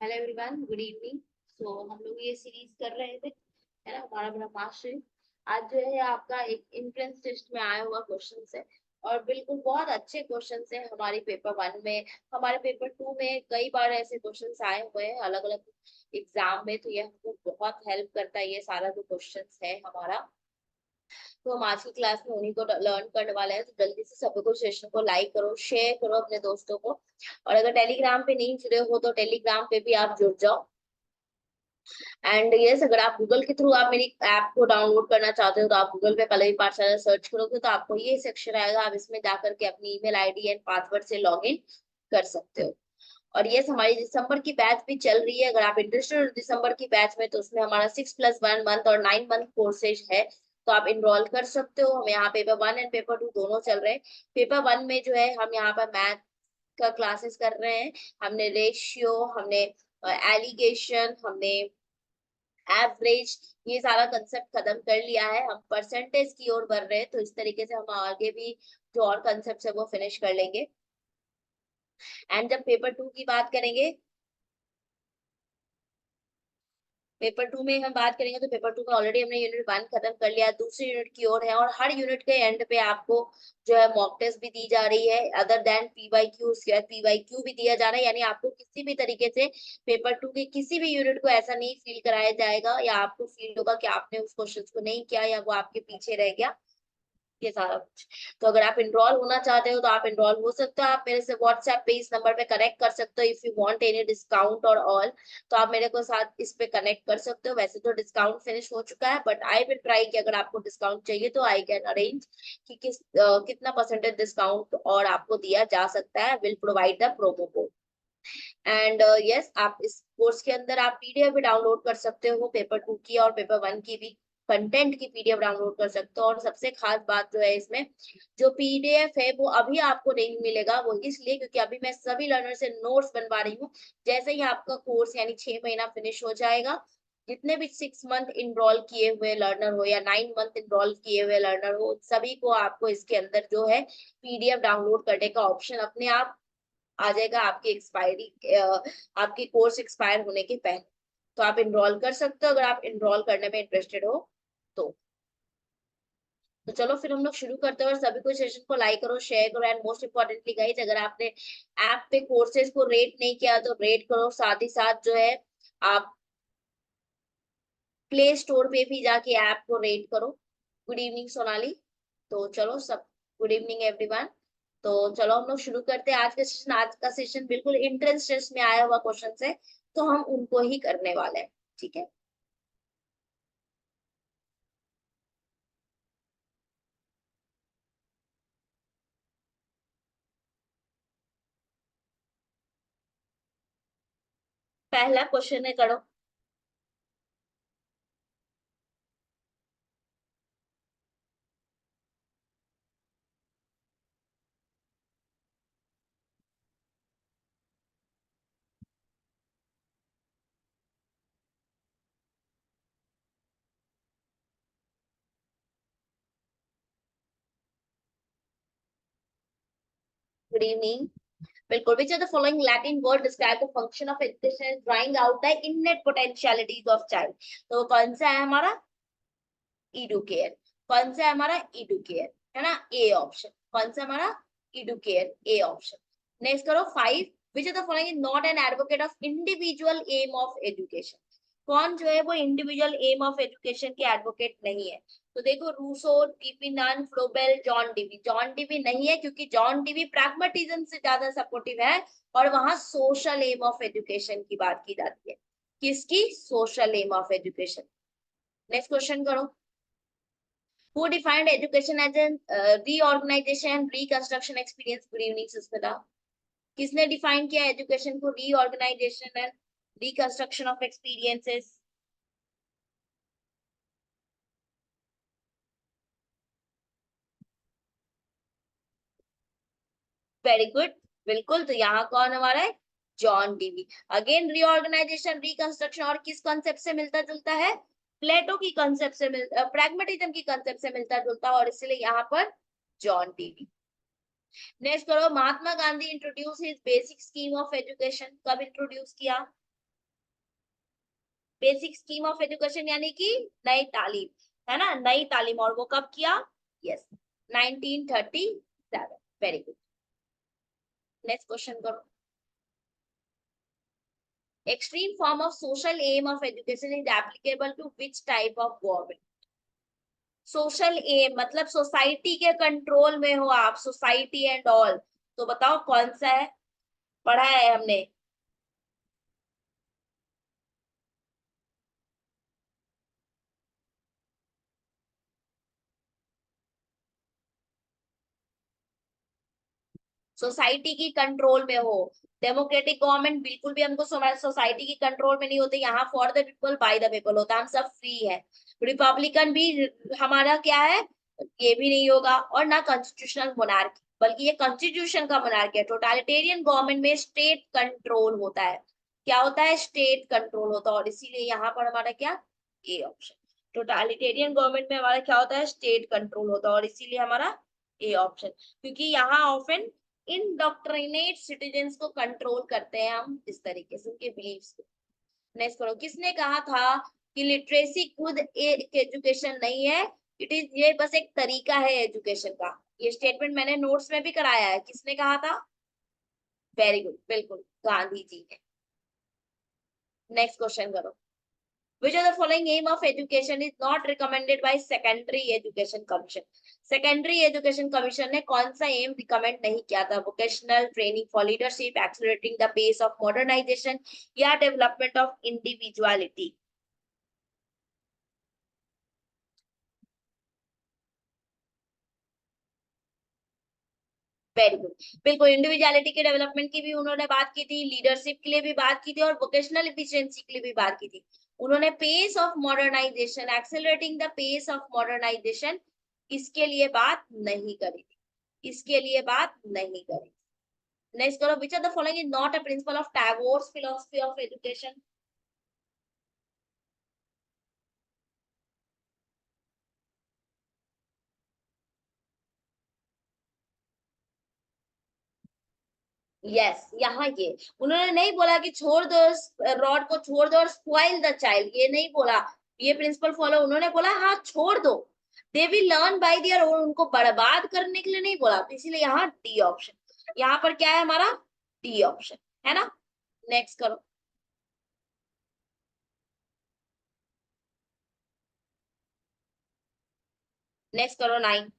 Hello everyone, good evening. So हम लोग ये सीरीज कर रहे थे, है ना, हमारा ब्रह्मास्त्र। आज जो है आपका एक एंट्रेंस टेस्ट में आया हुआ क्वेश्चन है, और बिल्कुल बहुत अच्छे क्वेश्चन है। हमारे पेपर वन में, हमारे पेपर टू में कई बार ऐसे क्वेश्चन आए हुए हैं अलग अलग एग्जाम में, तो ये हमको बहुत हेल्प करता है ये सारा जो क्वेश्चन है हमारा। तो हम आज की क्लास में उन्हीं को लर्न करने वाले हैं। तो जल्दी से सभी को सेशन को लाइक करो, शेयर करो अपने दोस्तों को। और अगर टेलीग्राम पे नहीं जुड़े हो तो टेलीग्राम पे भी आप जुड़ जाओ। एंड यस, अगर आप गूगल के थ्रू आप मेरी ऐप को डाउनलोड करना चाहते हो तो आप गूगल पे पल्लवी पाठशाला सर्च करोगे तो आपको ये सेक्शन आएगा। आप इसमें जाकर के अपनी ईमेल आईडी एंड पासवर्ड से लॉग इन कर सकते हो। और ये हमारी दिसंबर की बैच भी चल रही है। अगर आप इंटरेस्टेड हो दिसंबर की बैच में, तो उसमें हमारा 6+1 मंथ और 9 मंथ कोर्सेज है, तो आप इनरोल कर सकते हो। हम यहाँ paper one and paper two दोनों चल रहे हैं। पेपर वन में जो है हम यहाँ पर मैथ का क्लासेस कर रहे हैं। हमने रेशियो, हमने एलिगेशन, हमने एवरेज, ये सारा कंसेप्ट खत्म कर लिया है। हम परसेंटेज की ओर बढ़ रहे हैं, तो इस तरीके से हम आगे भी जो और कंसेप्ट है वो फिनिश कर लेंगे। एंड जब पेपर टू की बात करेंगे, पेपर टू में हम बात करेंगे, तो पेपर टू में ऑलरेडी हमने यूनिट वन खत्म कर लिया, दूसरी यूनिट की ओर है। और हर यूनिट के एंड पे आपको जो है मॉक टेस्ट भी दी जा रही है, अदर देन पीवाईक्यू। उसके बाद पीवाईक्यू भी दिया जा रहा है, यानी आपको किसी भी तरीके से पेपर टू के किसी भी यूनिट को ऐसा नहीं फील कराया जाएगा या आपको फील होगा कि आपने उस क्वेश्चन को नहीं किया या वो आपके पीछे रह गया, ये सारा कुछ। तो अगर आप इनरोल होना चाहते हो तो आप इनरोल हो सकते हो। आप मेरे से व्हाट्सएप पे इस नंबर पे कनेक्ट कर सकते हो। If you want any discount और ऑल, तो आप मेरे को साथ इस पे कनेक्ट कर सकते हो। वैसे तो डिस्काउंट फिनिश हो चुका है, बट आई विल ट्राई कि अगर आपको डिस्काउंट चाहिए तो आई कैन अरेंज कि कितना परसेंटेज डिस्काउंट और आपको दिया जा सकता है। Will provide the promo code. And yes, आप इस कोर्स के अंदर आप पीडीएफ भी डाउनलोड कर सकते हो, पेपर टू की और पेपर वन की भी कंटेंट की पीडीएफ डाउनलोड कर सकते हो। और सबसे खास बात जो है इसमें, जो पीडीएफ है वो अभी आपको नहीं मिलेगा, वो इसलिए क्योंकि अभी मैं सभी लर्नर से नोट्स बनवा रही हूँ। जैसे ही आपका कोर्स यानी 6 महीना फिनिश हो जाएगा, जितने भी 6 मंथ इनरोल किए हुए लर्नर हो या 9 मंथ इनरोल किए हुए लर्नर हो, सभी को आपको इसके अंदर जो है पीडीएफ डाउनलोड करने का ऑप्शन अपने आप आ जाएगा आपकी एक्सपायरी, आपकी कोर्स एक्सपायर होने के पहले। तो आप इनरोल कर सकते हो अगर आप इनरोल करने में इंटरेस्टेड हो तो। तो चलो फिर हम लोग शुरू करते हैं। और सभी को सेशन को लाइक करो, शेयर करो, एंड मोस्ट इम्पोर्टेंटली गाइस, अगर आपने ऐप पे कोर्सेज को रेट नहीं किया तो रेट करो। साथ ही साथ जो है आप प्ले स्टोर पे भी जाके ऐप को रेट करो। Good evening Sonali. तो चलो सब, गुड इवनिंग एवरीवन। तो चलो हम लोग शुरू करते हैं आज का सेशन। आज का सेशन बिल्कुल एंट्रेंस टेस्ट में आया हुआ क्वेश्चन है, तो हम उनको ही करने वाले हैं। ठीक है, पहला क्वेश्चन है, करो। Good evening. बिल्कुल, which of the following Latin word describe the function of education as drawing out the innate potentialities of child? तो वो कौन सा है हमारा? इडुकेयर। कौन सा है हमारा? इडुकेयर, है ना, ए ऑप्शन। कौन सा हमारा? इडुकेयर, ए ऑप्शन। नेक्स्ट करो, 5। Which of the following is not an advocate of individual M of education? कौन जो है वो इंडिविजुअल एम ऑफ एजुकेशन के एडवोकेट नहीं है? तो देखो, Rousseau, TP none, फ्लोबेल, John Dewey. John Dewey नहीं है, क्योंकि जॉन डीवी प्रैग्मेटिज्म से ज्यादा सपोर्टिव है, और वहां सोशल एम ऑफ एजुकेशन की बात की जाती है। किसकी? Social aim of education. Next question करो। Who defined education as an reorganization and reconstruction experience? Good evening, Susmita. किसने डिफाइन किया एजुकेशन को? Reorganization and reconstruction of experiences. Very good, बिल्कुल। तो यहाँ कौन हमारा है? John Dewey. Again reorganization, reconstruction और किस कॉन्सेप्ट से मिलता जुलता है? प्लेटो की कॉन्सेप्ट से प्रैग्मेटिज्म की कॉन्सेप्ट से मिलता जुलता, और इसलिए यहाँ पर जॉन डीवी। नेक्स्ट करो, Mahatma Gandhi introduce his basic scheme of education. कब इंट्रोड्यूस किया? बेसिक स्कीम ऑफ एजुकेशन यानी कि नई तालीम, है ना, नई तालीम, और वो कब किया? Yes, 1937। Very good. Next question करो। Extreme form of social aim of education is applicable to which type of government? Social aim मतलब सोसाइटी के कंट्रोल में हो आप, सोसाइटी एंड ऑल, तो बताओ कौन सा है? पढ़ा है हमने। सोसाइटी की कंट्रोल में हो। डेमोक्रेटिक गवर्नमेंट बिल्कुल भी हमको सोसाइटी की कंट्रोल में नहीं होते, यहाँ for the people by the people होता है, हम सब फ्री है। रिपब्लिकन भी हमारा क्या है, ये भी नहीं होगा, और ना कॉन्स्टिट्यूशनल मोनार्की, बल्कि ये कॉन्स्टिट्यूशन का मोनार्की है। टोटलिटेरियन गवर्नमेंट में स्टेट कंट्रोल होता है। क्या होता है? स्टेट कंट्रोल होता है, और इसीलिए यहाँ पर हमारा क्या, ए ऑप्शन। टोटलिटेरियन गवर्नमेंट में हमारा क्या होता है? स्टेट कंट्रोल होता है, और इसीलिए हमारा ए ऑप्शन। क्योंकि यहाँ ऑफन इनडॉक्ट्रिनेट सिटीजन्स को कंट्रोल करते हैं हम इस तरीके से, उनके बिलीव्स को। नेक्स्ट करो। किसने कहा था कि लिटरेसी खुद एक एजुकेशन नहीं है, इट इज, ये बस एक तरीका है एजुकेशन का? ये स्टेटमेंट मैंने नोट्स में भी कराया है। किसने कहा था? वेरी गुड, बिल्कुल गांधी जी ने। नेक्स्ट क्वेश्चन करो। Which of the following aim of education is not recommended by Secondary Education Commission? Secondary Education Commission ने कौन सा एम रिकमेंड नहीं किया था? Vocational training for leadership, accelerating the pace of modernization, या development of individuality? Very good, बिल्कुल individuality के development की भी उन्होंने बात की थी, लीडरशिप के लिए भी बात की थी, और वोकेशनल एफिशिएंसी के लिए भी बात की थी। उन्होंने pace of modernization, accelerating the pace of modernization, इसके लिए बात नहीं करी थी, इसके लिए बात नहीं करी। नेक्स्ट करो। Which of the following is not a principle of Tagore's philosophy of education? Yes, यहाँ ये उन्होंने नहीं बोला कि छोड़ दो, रॉड को छोड़ दो और स्पॉइल द चाइल्ड, ये नहीं बोला, ये प्रिंसिपल फॉलो। उन्होंने बोला हाँ छोड़ दो, they will learn by their own, उनको बर्बाद करने के लिए नहीं बोला, तो इसीलिए यहाँ डी ऑप्शन। यहाँ पर क्या है हमारा? डी ऑप्शन, है ना। नेक्स्ट करो। नेक्स्ट करो 9।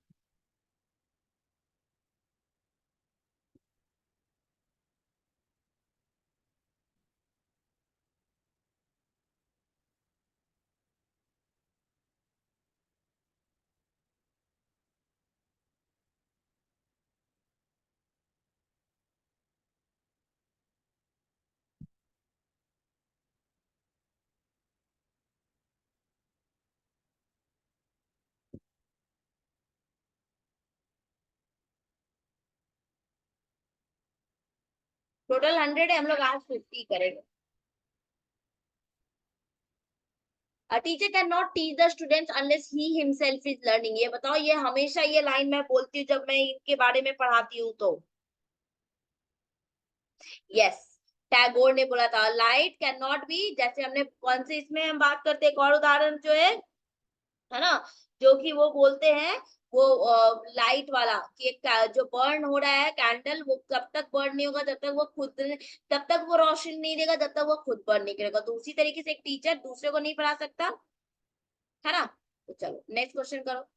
टोटल 100 है, हम लोग आज 50 करेंगे। A teacher cannot teach the students unless he himself is learning। ये बताओ, ये हमेशा ये लाइन मैं बोलती हूँ जब मैं इनके बारे में पढ़ाती हूँ तो। यस, टैगोर ने बोला था लाइट कैन नॉट बी, जैसे हमने कौन से इसमें हम बात करते हैं, एक और उदाहरण जो है ना, जो कि वो बोलते हैं, वो लाइट वाला, कि एक जो बर्न हो रहा है कैंडल, वो कब तक बर्न नहीं होगा जब तक वो खुद, तब तक वो रोशनी नहीं देगा जब तक वो खुद बर्न नहीं करेगा। तो उसी तरीके से एक टीचर दूसरे को नहीं पढ़ा सकता, है ना। तो चलो नेक्स्ट क्वेश्चन करो।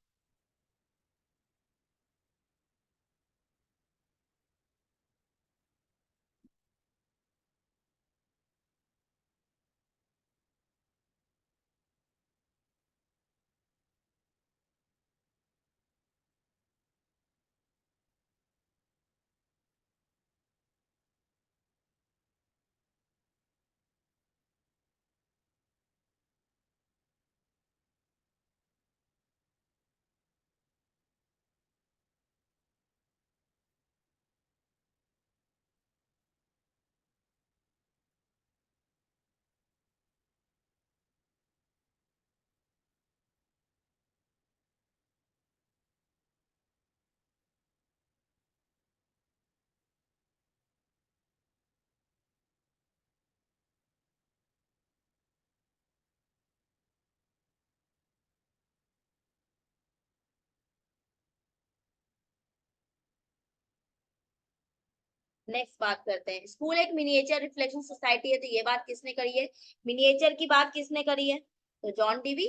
नेक्स्ट बात करते हैं, स्कूल एक मिनिएचर रिफ्लेक्शन सोसाइटी है, तो ये बात किसने करी है, मिनिएचर की बात किसने करी है, तो जॉन डीवी।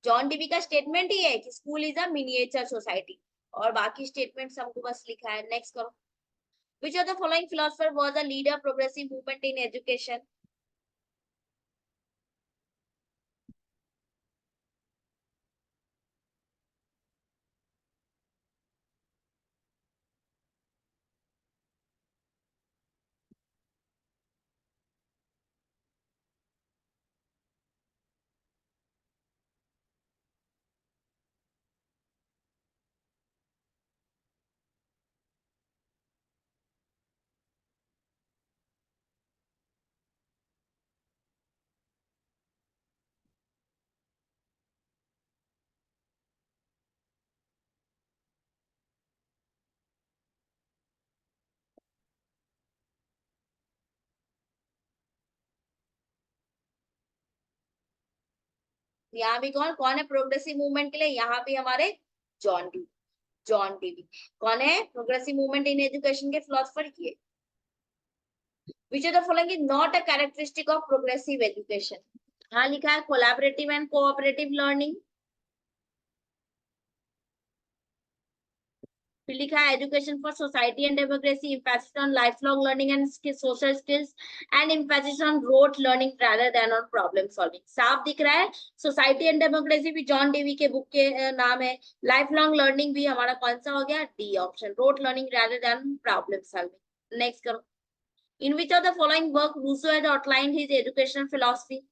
जॉन डीवी का स्टेटमेंट ही है कि school is a miniature society, और बाकी स्टेटमेंट हमको बस लिखा है। नेक्स्ट करो, which of the following philosopher was a leader progressive movement in education. यहाँ भी कौन कौन है प्रोग्रेसिव मूवमेंट के लिए, यहाँ भी हमारे जॉन डी, जॉन डीवी कौन है प्रोग्रेसिव मूवमेंट इन एजुकेशन के फिलोसफर किए। Which of the following is not a characteristic of progressive education. हाँ लिखा है कोलैबोरेटिव एंड कोऑपरेटिव लर्निंग, फिर लिखा है education for society and democracy, emphasis on lifelong learning and social skills, and emphasis on rote learning rather than on problem solving। साफ दिख रहा है, सोसाइटी एंड डेमोक्रेसी भी जॉन डेवी के book के नाम है, लाइफ लॉन्ग लर्निंग भी हमारा कौन सा हो गया, D option, rote learning rather than problem solving. Next करो, in which of the following work Rousseau had outlined his educational philosophy।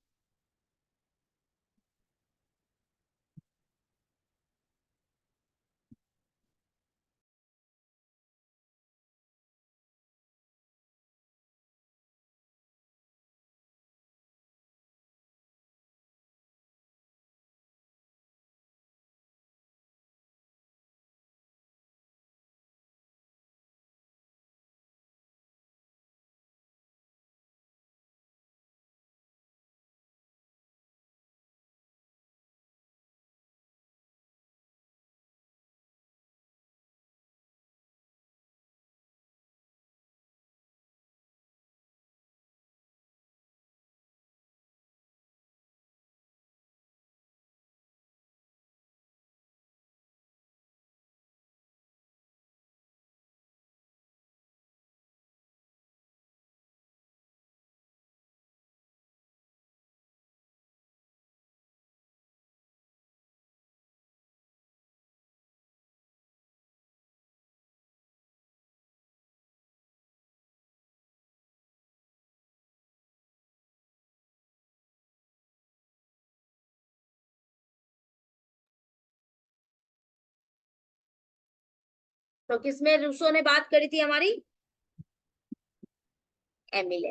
तो किसमें रूसो ने बात करी थी हमारी, एमिले।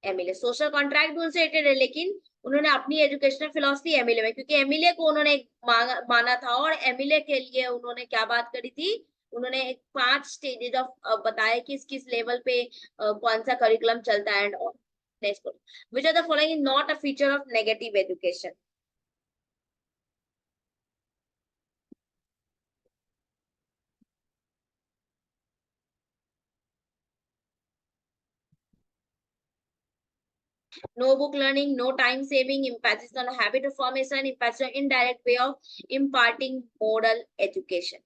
एमिले सोशल कॉन्ट्रैक्ट भी उनसे रिलेटेड है, लेकिन उन्होंने अपनी एजुकेशनल फिलोसफी एमिले में, क्योंकि एमिले को उन्होंने माना था, और एमिले के लिए उन्होंने क्या बात करी थी, उन्होंने एक 5 स्टेजेस ऑफ बताया कि किस लेवल पे कौन सा करिकुलम चलता है and all. Next, which are the following is not a feature of negative education. No book learning, no time saving, emphasis on habit formation, emphasis on indirect way of imparting moral education।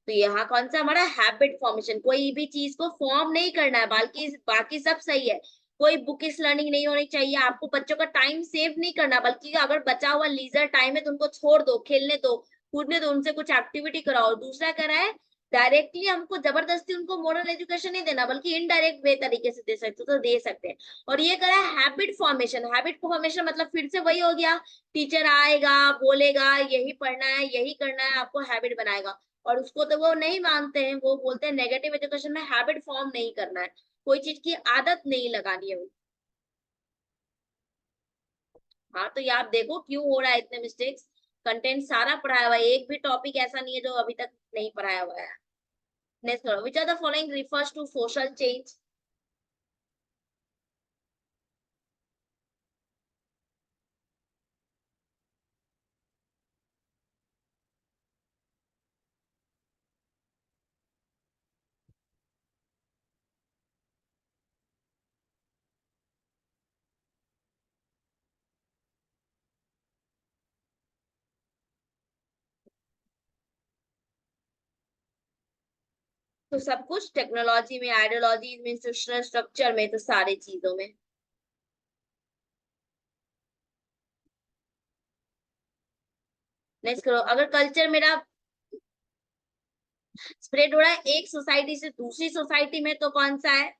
तो यहाँ कौन सा हमारा habit formation, कोई भी चीज को form नहीं करना है, बाकी बाकी सब सही है। कोई बुकिश लर्निंग नहीं होनी चाहिए, आपको बच्चों का टाइम सेव नहीं करना, बल्कि अगर बचा हुआ लीजर टाइम है तो उनको छोड़ दो, खेलने दो, कूदने दो, उनसे कुछ एक्टिविटी कराओ। दूसरा कह रहा है डायरेक्टली हमको जबरदस्ती उनको मोरल एजुकेशन नहीं देना, बल्कि इनडायरेक्ट वे तरीके से दे सकते तो दे सकते हैं। और ये कह रहा है हैबिट फॉर्मेशन, हैबिट फॉर्मेशन मतलब फिर से वही हो गया, टीचर आएगा बोलेगा यही पढ़ना है यही करना है, आपको हैबिट बनाएगा, और उसको तो वो नहीं मानते हैं, वो बोलते हैं नेगेटिव एजुकेशन में हैबिट फॉर्म नहीं करना है, कोई चीज की आदत नहीं लगानी है। हाँ तो ये आप देखो क्यों हो रहा है इतने मिस्टेक्स, कंटेंट सारा पढ़ाया हुआ है, एक भी टॉपिक ऐसा नहीं है जो अभी तक नहीं पढ़ाया हुआ है। नेक्स्ट करो, which are the following refers to social change. तो सब कुछ टेक्नोलॉजी में, आइडियोलॉजी में, इंस्टीट्यूशनल स्ट्रक्चर में, तो सारी चीजों में। नेक्स्ट करो, अगर कल्चर मेरा स्प्रेड हो रहा है एक सोसाइटी से दूसरी सोसाइटी में, तो कौन सा है?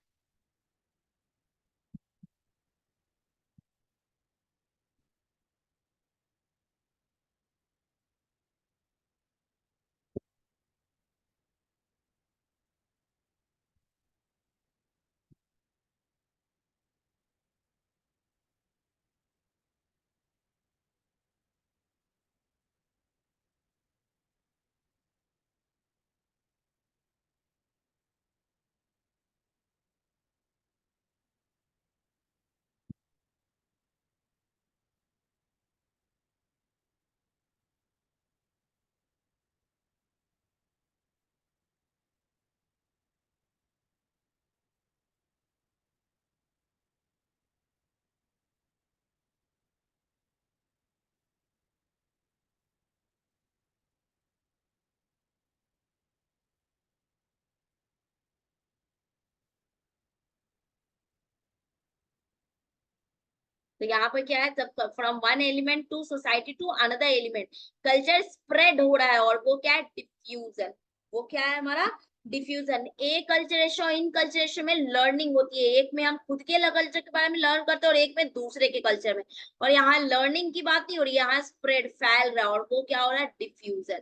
तो यहाँ पर क्या है, जब from one element to society to another element culture spread हो रहा है, और वो क्या है, डिफ्यूजन। वो क्या है हमारा, डिफ्यूजन। एक कल्चरेशन और इन कल्चरेशन में लर्निंग होती है, एक में हम खुद के कल्चर के बारे में लर्न करते हैं और एक में दूसरे के कल्चर में। और यहाँ लर्निंग की बात नहीं हो रही, यहाँ स्प्रेड, फैल रहा है, और वो क्या हो रहा है, डिफ्यूजन।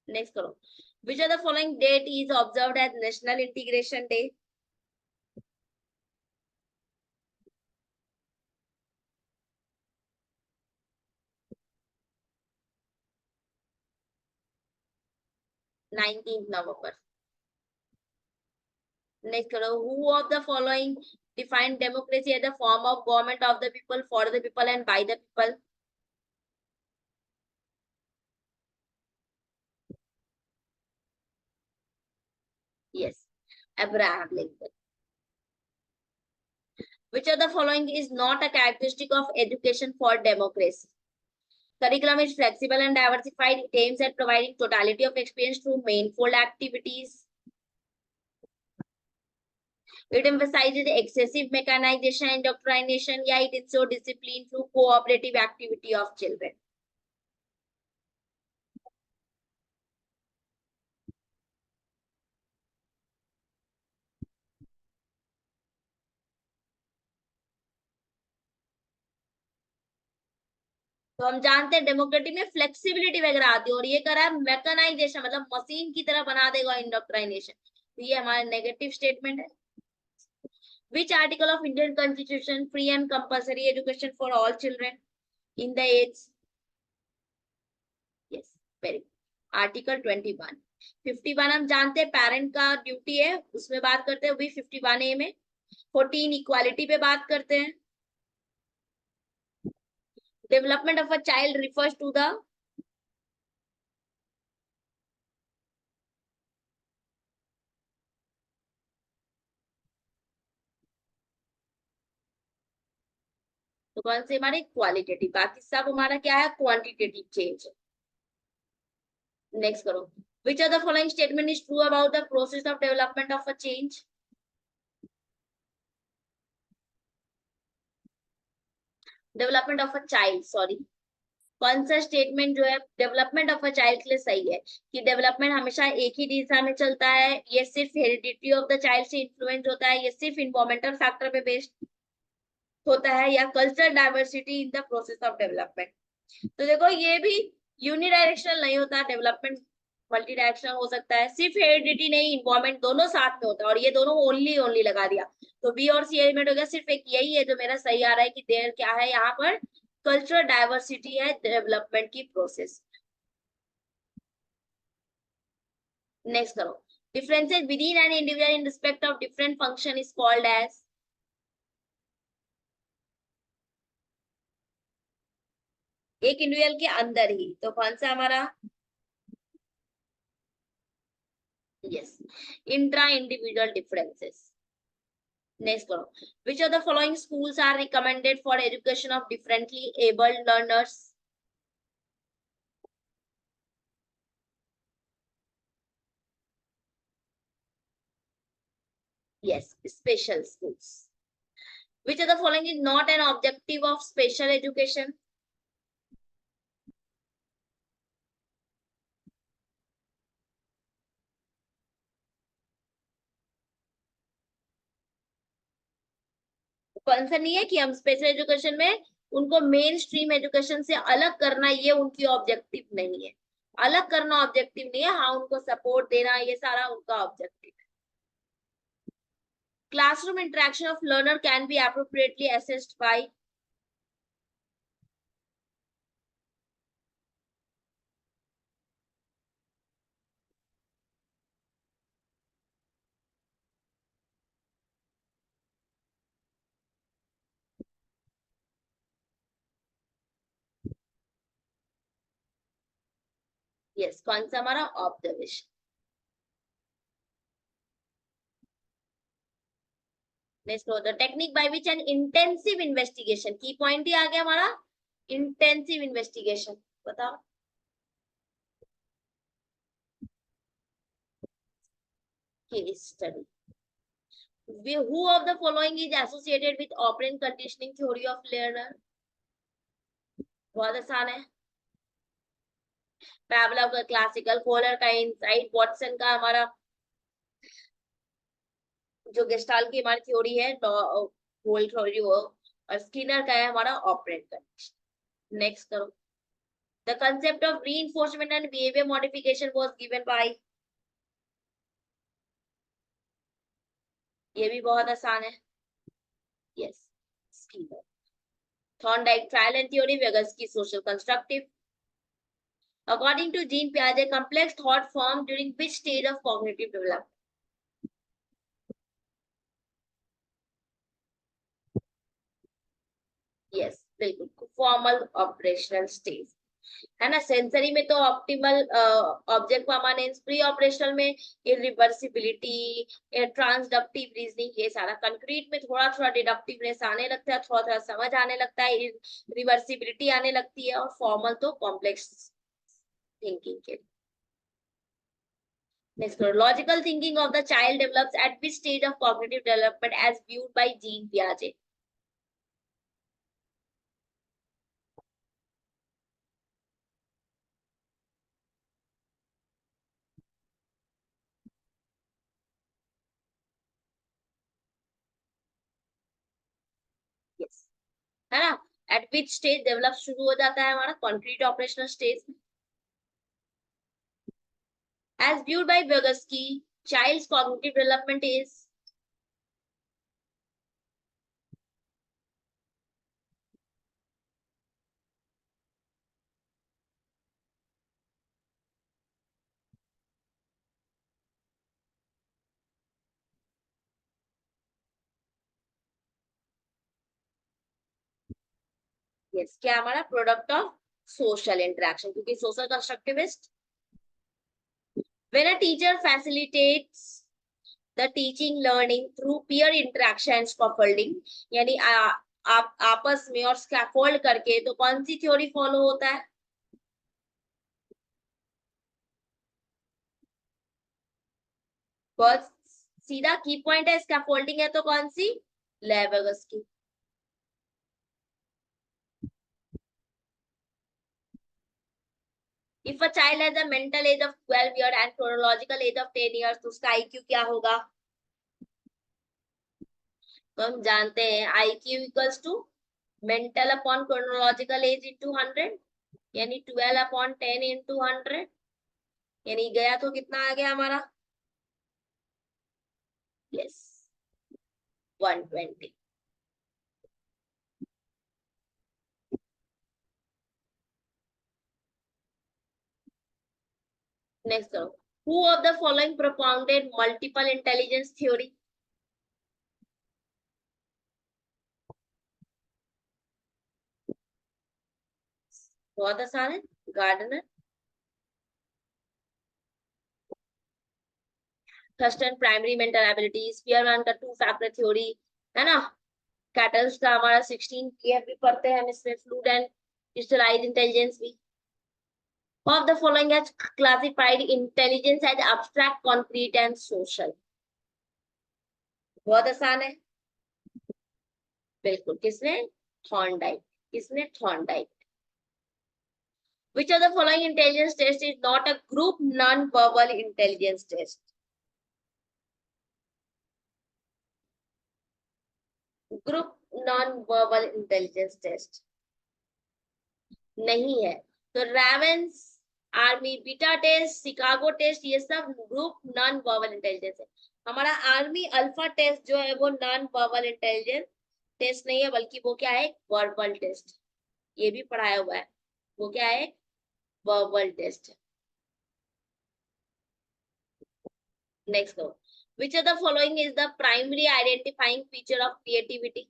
नेक्स्ट करो, which are the following date is observed as national integration day? 19 नवंबर। Next करो, who of the following define democracy as a form of government of the people, for the people and by the people? Yes, Abraham Lincoln. Which of the following is not a characteristic of education for democracy? Curriculum is flexible and diversified. It aims at providing totality of experience through manifold activities. It emphasizes excessive mechanization and indoctrination, yet it ensures discipline through cooperative activity of children. तो हम जानते हैं democratic में flexibility वगैरह आती है, और ये करा है मैकेनाइजेशन, मतलब मशीन की तरह बना देगा इंडोक्ट्राइनेशन। तो ये हमारा नेगेटिव स्टेटमेंट है। Which article of Indian constitution free and compulsory education for all children in the age? Yes, very, article 21। 51 हम जानते हैं पेरेंट का ड्यूटी है, उसमें बात करते हैं, वही 51A में। 14 इक्वालिटी पे बात करते हैं। Development of a child refers to the, तो कौन से हमारे क्वालिटेटिव, बाकी सब हमारा क्या है, क्वांटिटेटिव चेंज। नेक्स्ट करो, which of the following statement is true about the process of development of a change? Development of a child, sorry, कौन सा स्टेटमेंट जो है डेवलपमेंट ऑफ अ चाइल्ड के लिए सही है? कि डेवलपमेंट हमेशा एक ही दिशा में चलता है, ये सिर्फ हेरिडिटी ऑफ द चाइल्ड से इन्फ्लुएंस होता है, ये सिर्फ इन्वायरमेंटल फैक्टर पे बेस्ड होता है, या cultural diversity in the process of development? तो देखो, ये भी यूनिडायरेक्शनल नहीं होता, डेवलपमेंट मल्टी डायरेक्शनल हो सकता है, सिर्फ हेरिडिटी नहीं, इन्वायरमेंट दोनों साथ में होता है, और ये दोनों ओनली ओनली लगा दिया, तो बी और सी एलिमेंट हो गया। सिर्फ एक यही है जो मेरा सही आ रहा है, कि देयर क्या है यहाँ पर, कल्चरल डाइवर्सिटी है डेवलपमेंट की प्रोसेस। नेक्स्ट करो, differences within an individual in respect of different function is called as? एक इंडिविजुअल के अंदर ही, तो कौन सा हमारा? Yes, intra individual differences. Next करो, which of the following schools are recommended for education of differently abled learners? Yes, special schools. Which of the following is not an objective of special education? कौन सा नहीं है कि हम special education में उनको main stream education से अलग करना, ये उनकी ऑब्जेक्टिव नहीं है। अलग करना ऑब्जेक्टिव नहीं है, हाँ उनको सपोर्ट देना ये सारा उनका ऑब्जेक्टिव है। Classroom interaction of learner can be appropriately assessed by. Yes, कौन सा हमारा observation. Next the technique by which an intensive investigation, key point ही आ गया हमारा इंटेंसिव इन्वेस्टिगेशन। बताओ। Case study. Who of the following is associated with operant conditioning theory of learner? बहुत आसान है। पैवलव का क्लासिकल, कोहलर का इनसाइट, वॉटसन का हमारा जो गेस्टाल्ट की हमारी थ्योरी है होल थ्योरी वो, और स्किनर का है हमारा ऑपरेंट कंडीशन। नेक्स्ट करो। The concept of reinforcement and behaviour modification was given by. ये भी बहुत आसान है। Yes, Skinner. Thorndike trial and theory, Vygotsky social constructive. According to Jean Piaget, complex thought formed during which stage of cognitive development? Yes, बिल्कुल formal operational stage है ना। Sensory में तो optimal object permanence, pre operational में irreversibility, transductive reasoning, ये सारा। Concrete में थोड़ा थोड़ा डिडक्टिवनेस आने लगता है, थोड़ा थोड़ा समझ आने लगता है, रिवर्सिबिलिटी आने लगती है, और फॉर्मल तो कॉम्प्लेक्स थिंकिंग के। Next, logical thinking of the child develops at which stage of cognitive development as viewed by Jean Piaget? Yes, है ना। At which stage develop शुरू हो जाता है हमारा concrete operational stage। As viewed by Vygotsky, child's cognitive development is yes, क्या हमारा product of social interaction, क्योंकि social constructivist। When a teacher facilitates the teaching learning through peer interaction and scaffolding, यानी आप आपस में और स्कैफोल्ड करके, तो कौन सी थ्योरी फॉलो होता है? बहुत सीधा की पॉइंट है, स्कैफोल्डिंग है तो कौन सी? लेविगस की। If a child has a mental age of 12 years and chronological age of 10 years, तो उसका आईक्यू क्या होगा? तो हम जानते हैं IQ equals to mental upon chronological age into 100, यानी 12 अपॉन 10 इंटू 100, यानी गया तो कितना आ गया हमारा? यस, 120। नेक्स्ट करो। Who of the following propounded multiple intelligence theory? बहुत आसान है, Gardner. Thurstone primary mental abilities, Spearman का टू फैक्टर थ्योरी, है ना। कैटल्स का हमारा 16 केएफ भी पढ़ते हैं हम इसमें, फ्लूइड एंड क्रिस्टलाइज्ड इंटेलिजेंस भी। Of the following has classified intelligence as abstract, concrete and social? बहुत आसान है। बिल्कुल, किसने? थॉर्नडाइक। किसने? Thorndike. Which of the following intelligence test is not a group non-verbal intelligence test? Group non-verbal intelligence test नहीं है। तो Raven's, army beta test, Chicago test, ये सब ग्रुप नॉन वर्बल इंटेलिजेंस है। हमारा आर्मी अल्फा टेस्ट जो है वो नॉन वर्बल इंटेलिजेंस टेस्ट नहीं है, बल्कि वो क्या है? Verbal test. ये भी पढ़ाया हुआ है। वो क्या है? Verbal test. नेक्स्ट दो, which of the following is the primary identifying feature of creativity?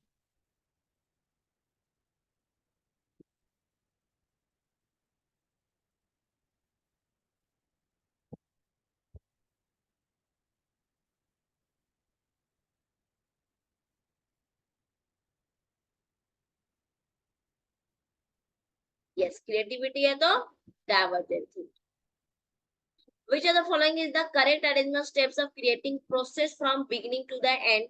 Yes, creativity है तो divergence. Which of the following is the correct arrangement steps of creating process from beginning to the end?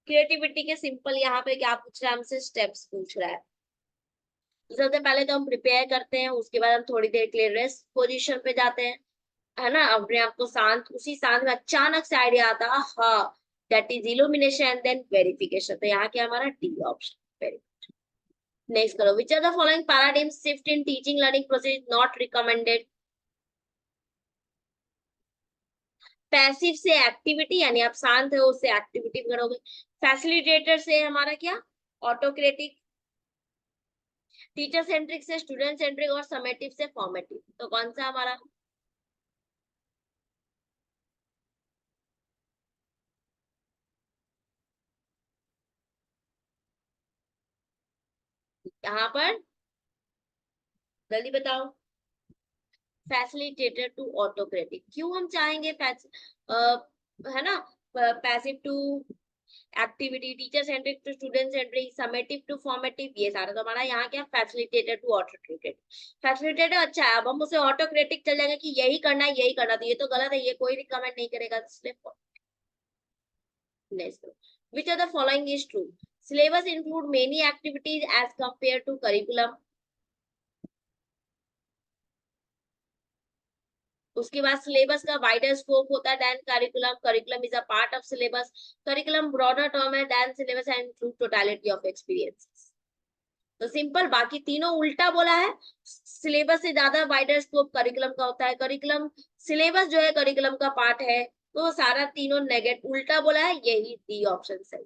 Creativity के simple यहाँ पे क्या पूछ रहा है हमसे? स्टेप्स पूछ रहा है। सबसे पहले तो हम प्रिपेयर करते हैं, उसके बाद हम थोड़ी देर के लिए रेस्ट पोजीशन पे जाते हैं, है ना, अपने आप को शांत। उसी शांत में अचानक से आइडिया आता है, हाँ, that is illumination then verification. तो यहाँ क्या हमारा डी ऑप्शन। वेरी। नेक्स्ट करो, which are the following paradigm shift in teaching learning process not recommended? Passive से एक्टिविटी, यानी आप शांत हो उससे एक्टिविटी करोगे। फैसिलिटेटर से हमारा क्या? ऑटोक्रेटिक। टीचर सेंट्रिक से स्टूडेंट सेंट्रिक, और समेटिव से फॉर्मेटिव। तो कौन सा हमारा? यहाँ पर जल्दी बताओ। Facilitator to autocratic. क्यों हम चाहेंगे है ना, passive to activity, teacher centric to student centric, summative to formative, ये सारा तो हमारा यहाँ क्या? Facilitator to autocratic. फैसिलिटेटर अच्छा है, अब हम उसे ऑटोक्रेटिक चल जाएंगे कि यही करना है यही करना, तो ये तो गलत है, ये कोई रिकमेंड नहीं करेगा, इसलिए next. which of the following is true? Syllabus include many activities as compared to curriculum. उसके बाद सिलेबस का वाइडर स्कोप होता है than curriculum. Curriculum is a part of syllabus. Curriculum broader term है than syllabus and include totality of experiences. तो simple, बाकी तीनों उल्टा बोला है। सिलेबस से ज्यादा वाइडर स्कोप करिकुलम का होता है। करिकुलम, सिलेबस जो है करिकुलम का पार्ट है, तो सारा तीनों नेगेटिव उल्टा बोला है, यही डी ऑप्शन सही।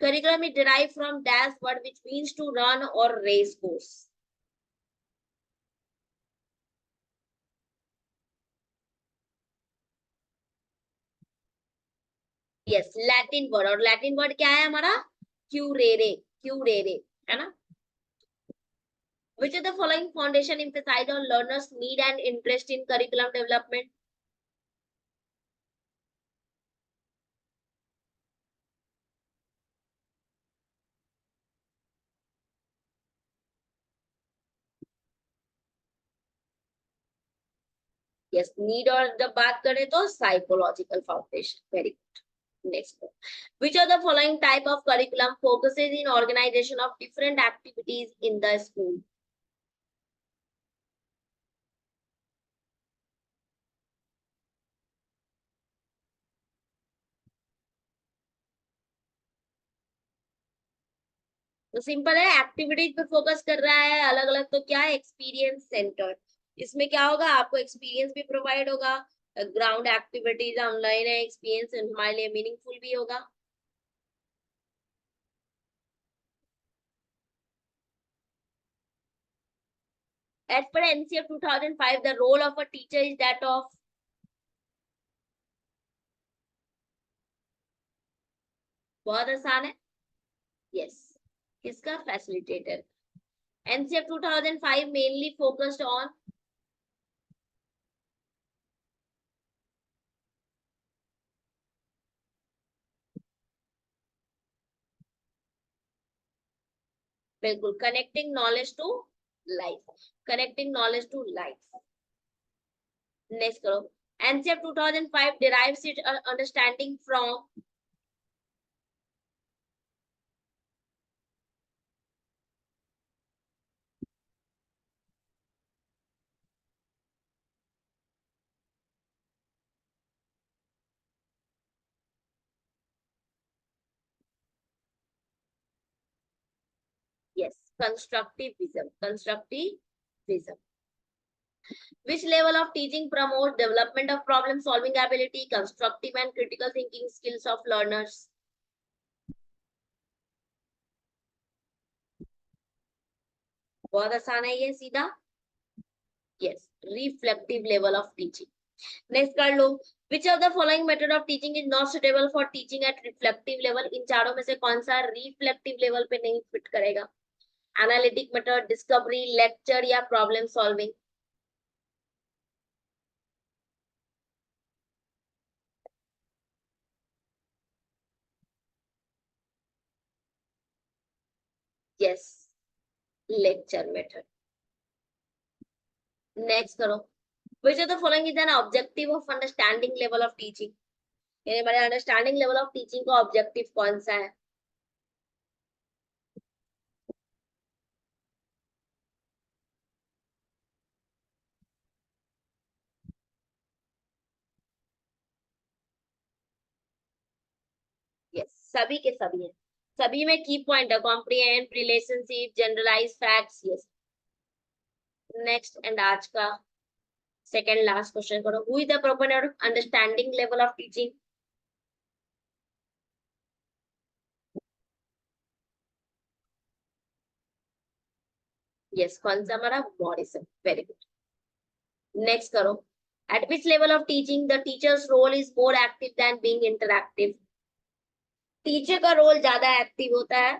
Curriculum is derived from dash word which means to run or race course. Yes, Latin word, और Latin word क्या है हमारा? Curere, curere, है ना? Which of the following foundation emphasize on learners' need and interest in curriculum development? Yes, need और जब बात करें तो psychological foundation. Very good. Next one. Which of the following type of curriculum focuses in organization of different activities in the school? तो simple है, activities पे focus कर रहा है अलग अलग, तो क्या है? Experience center. इसमें क्या होगा? आपको एक्सपीरियंस भी प्रोवाइड होगा, ग्राउंड एक्टिविटीज ऑनलाइन है, एक्सपीरियंस हमारे लिए मीनिंगफुल भी होगा। As per NCF 2005 the role of a teacher is that of. बहुत आसान है। यस, किसका? Facilitator. NCF 2005 mainly focused on. बिल्कुल, connecting knowledge to life. Connecting knowledge to life. Next करो, NCF 2005 derives its understanding from yes, constructivism. Constructivism. Which level of teaching promotes development of problem solving ability, constructive and critical thinking skills of learners? बहुत आसान है ये सीधा. Yes, reflective level of teaching. Next कर लो. Which of the following method of teaching is not suitable for teaching at reflective level? इन चारों में से कौन सा reflective level पे नहीं फिट करेगा? Analytic method, discovery, lecture या problem solving? Yes, lecture method. Next करो. Which of the following is an objective of understanding level of teaching? यानी हमारे अंडरस्टैंडिंग लेवल ऑफ टीचिंग का ऑब्जेक्टिव कौन सा है? यस, सभी के सभी है. सभी में की पॉइंट है comprehend, relationship, generalize facts. Yes. Next and आज का सेकंड लास्ट क्वेश्चन करो. Who is the proponent of understanding level of teaching? Yes, कौन सा हमारा? मॉरिसन. Very good. नेक्स्ट करो. At which level of teaching the teacher's role is more active than being interactive? Teacher का role ज्यादा active होता है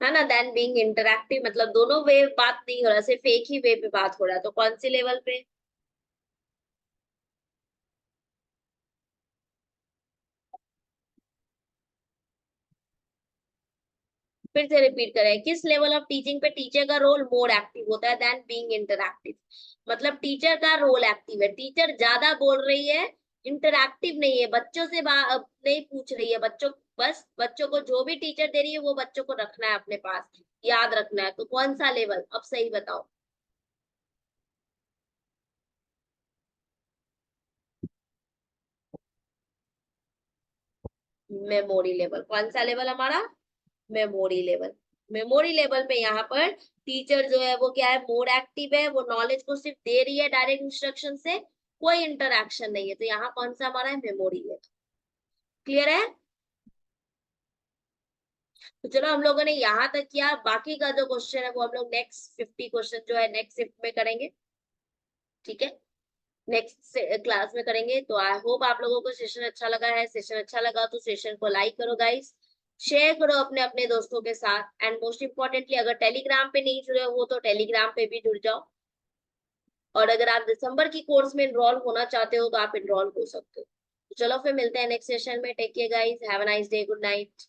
ना, then being interactive. मतलब दोनों वे बात नहीं हो रहा, सिर्फ एक ही वे पे बात हो रहा है. तो कौन सी लेवल पे? फिर से रिपीट करें. किस लेवल ऑफ टीचिंग पे टीचर का रोल मोर एक्टिव होता है देन बीइंग इंटरैक्टिव? मतलब टीचर का रोल एक्टिव है, टीचर ज्यादा बोल रही है, इंटरैक्टिव नहीं है, बच्चों से नहीं पूछ रही है. बच्चों, बस बच्चों को जो भी टीचर दे रही है वो बच्चों को रखना है अपने पास, याद रखना है. तो कौन सा लेवल? अब सही बताओ. Memory level. कौन सा लेवल हमारा? Memory level. मेमोरी लेवल पे यहाँ पर टीचर जो है वो क्या है? मोर एक्टिव है. वो नॉलेज को सिर्फ दे रही है डायरेक्ट इंस्ट्रक्शन से, कोई इंटरक्शन नहीं है. तो यहाँ कौन सा हमारा है? Memory level. क्लियर है? तो चलो हम लोगों ने यहाँ तक किया. बाकी का जो क्वेश्चन है वो हम लोग नेक्स्ट 50 क्वेश्चन जो है नेक्स्ट शिफ्ट में करेंगे. ठीक है, नेक्स्ट क्लास में करेंगे. तो आई होप आप लोगों को सेशन अच्छा लगा है. सेशन अच्छा लगा तो सेशन को लाइक करो गाइस, शेयर करो अपने अपने दोस्तों के साथ. एंड मोस्ट इम्पोर्टेंटली अगर टेलीग्राम पे नहीं जुड़े हो तो टेलीग्राम पे भी जुड़ जाओ. और अगर आप दिसंबर की कोर्स में इनरोल होना चाहते हो तो आप इनरोल हो सकते हो. तो चलो फिर मिलते हैं नेक्स्ट सेशन में. Take care guys, have a nice day, good night.